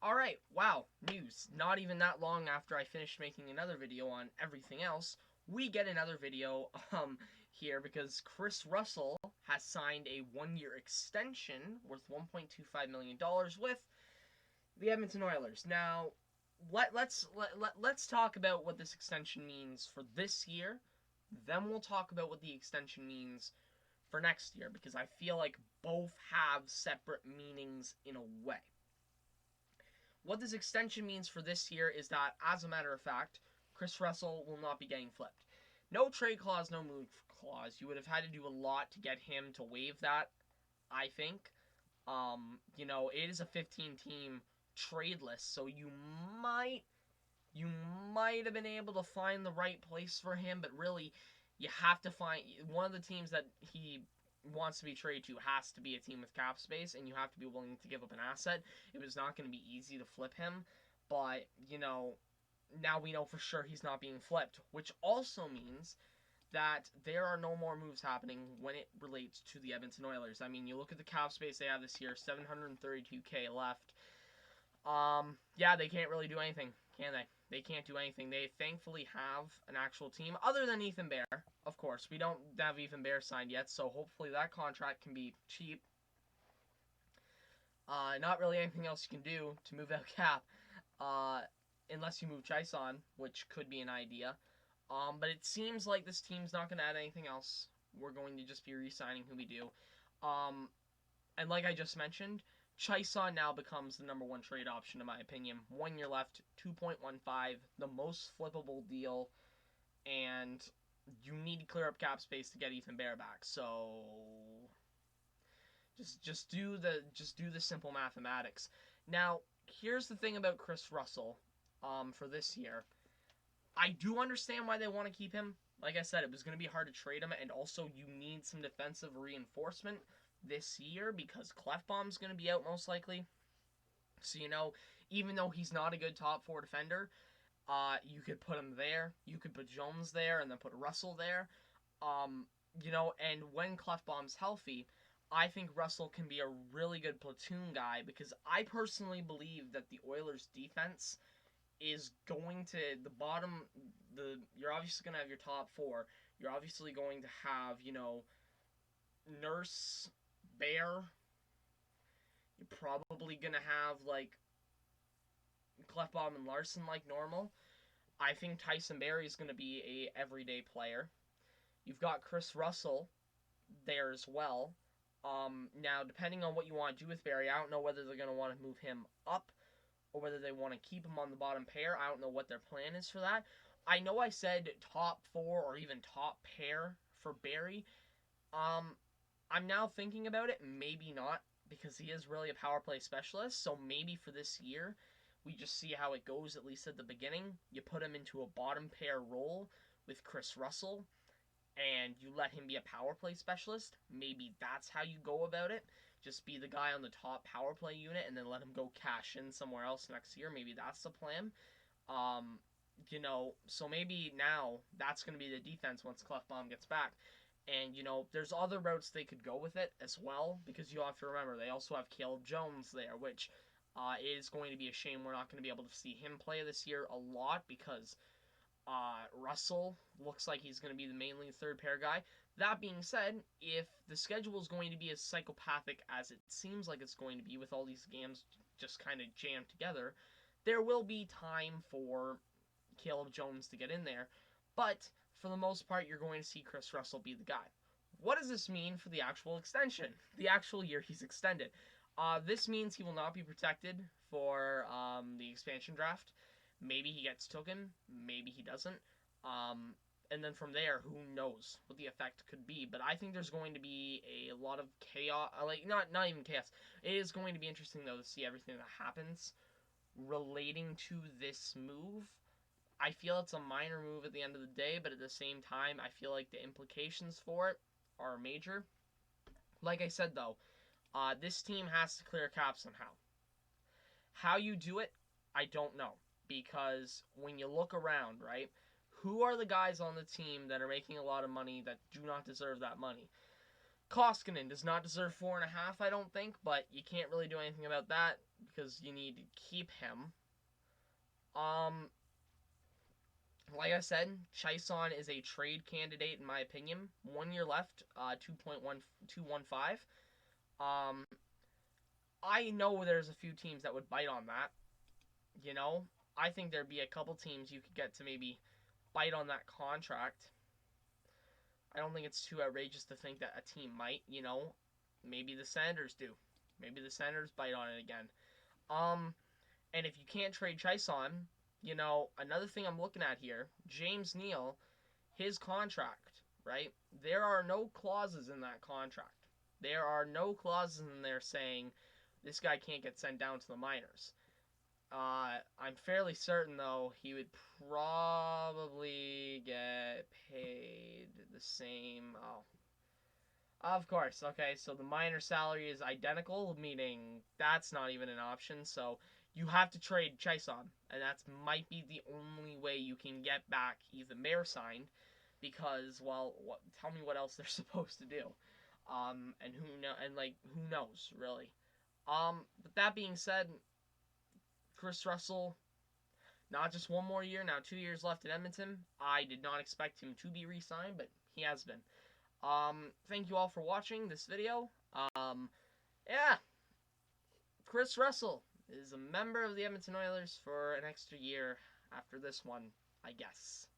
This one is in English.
Alright, wow, news. Not even that long after I finished making another video on everything else, we get another video here because Chris Russell has signed a 1-year extension worth $1.25 million with the Edmonton Oilers. Now, let's talk about what this extension means for this year. Then we'll talk about what the extension means for next year because I feel like both have separate meanings in a way. What this extension means for this year is that, as a matter of fact, Chris Russell will not be getting flipped. No trade clause, no move clause. You would have had to do a lot to get him to waive that, I think. It is a 15-team trade list, so you might have been able to find the right place for him, but really, you have to find one of the teams that he wants to be traded to has to be a team with cap space, and you have to be willing to give up an asset. It was not going to be easy to flip him, but, now we know for sure he's not being flipped, which also means that there are no more moves happening when it relates to the Edmonton Oilers. I mean, you look at the cap space they have this year, $732K left. Yeah, they can't really do anything, can they? They can't do anything. They thankfully have an actual team, other than Ethan Bear, of course. We don't have Ethan Bear signed yet, so hopefully that contract can be cheap. Not really anything else you can do to move out cap, unless you move Chiasson, which could be an idea. But it seems like this team's not going to add anything else. We're going to just be re-signing who we do. And like I just mentioned, Chiasson now becomes the number one trade option, in my opinion. 1 year left, 2.15, the most flippable deal, and you need to clear up cap space to get Ethan Bear back. So just do the simple mathematics. Now, here's the thing about Chris Russell for this year. I do understand why they want to keep him. Like I said, it was going to be hard to trade him, and also you need some defensive reinforcement this year because Klefbom's going to be out most likely. So, even though he's not a good top four defender, you could put him there. You could put Jones there and then put Russell there. And when Klefbom's healthy, I think Russell can be a really good platoon guy because I personally believe that the Oilers' defense is going to you're obviously going to have your top four. You're obviously going to have, Nurse, Bear. You're probably going to have, Klefbom and Larson like normal. I think Tyson Barrie is going to be a everyday player. You've got Chris Russell there as well. Now, depending on what you want to do with Barrie, I don't know whether they're going to want to move him up or whether they want to keep him on the bottom pair. I don't know what their plan is for that. I know I said top four or even top pair for Barrie. I'm now thinking about it. Maybe not, because he is really a power play specialist. So maybe for this year, we just see how it goes, at least at the beginning. You put him into a bottom pair role with Chris Russell, and you let him be a power play specialist. Maybe that's how you go about it. Just be the guy on the top power play unit and then let him go cash in somewhere else next year. Maybe that's the plan. So maybe now that's going to be the defense once Klefbom gets back. And, there's other routes they could go with it as well, because you have to remember, they also have Caleb Jones there, which is going to be a shame we're not going to be able to see him play this year a lot, because Russell looks like he's going to be the mainly third pair guy. That being said, if the schedule is going to be as psychopathic as it seems like it's going to be with all these games just kind of jammed together, there will be time for Caleb Jones to get in there. But for the most part, you're going to see Chris Russell be the guy. What does this mean for the actual extension? The actual year he's extended? This means he will not be protected for the expansion draft. Maybe he gets taken, maybe he doesn't. And then from there, who knows what the effect could be. But I think there's going to be a lot of chaos. Not even chaos. It is going to be interesting, though, to see everything that happens relating to this move. I feel it's a minor move at the end of the day, but at the same time, I feel like the implications for it are major. Like I said, though, this team has to clear cap somehow. How you do it, I don't know. Because when you look around, right, who are the guys on the team that are making a lot of money that do not deserve that money? Koskinen does not deserve 4.5, I don't think, but you can't really do anything about that. because you need to keep him. Like I said, Chaisson is a trade candidate in my opinion. 1 year left, 2.1215. Um, I know there's a few teams that would bite on that. You know, I think there'd be a couple teams you could get to maybe bite on that contract. I don't think it's too outrageous to think that a team might, maybe the Senators do. Maybe the Senators bite on it again. And if you can't trade Chaisson, another thing I'm looking at here, James Neal, his contract, right? There are no clauses in that contract. There are no clauses in there saying this guy can't get sent down to the minors. I'm fairly certain, though, he would probably get paid the same. Oh, of course. Okay, so the minor salary is identical, meaning that's not even an option. So you have to trade Chaisson, and that might be the only way you can get back Ethan Bear signed, because tell me what else they're supposed to do, and who knows really. But that being said, Kris Russell, not just 1 more year, now 2 years left at Edmonton. I did not expect him to be re-signed, but he has been. Thank you all for watching this video. Yeah, Kris Russell is a member of the Edmonton Oilers for an extra year after this one, I guess.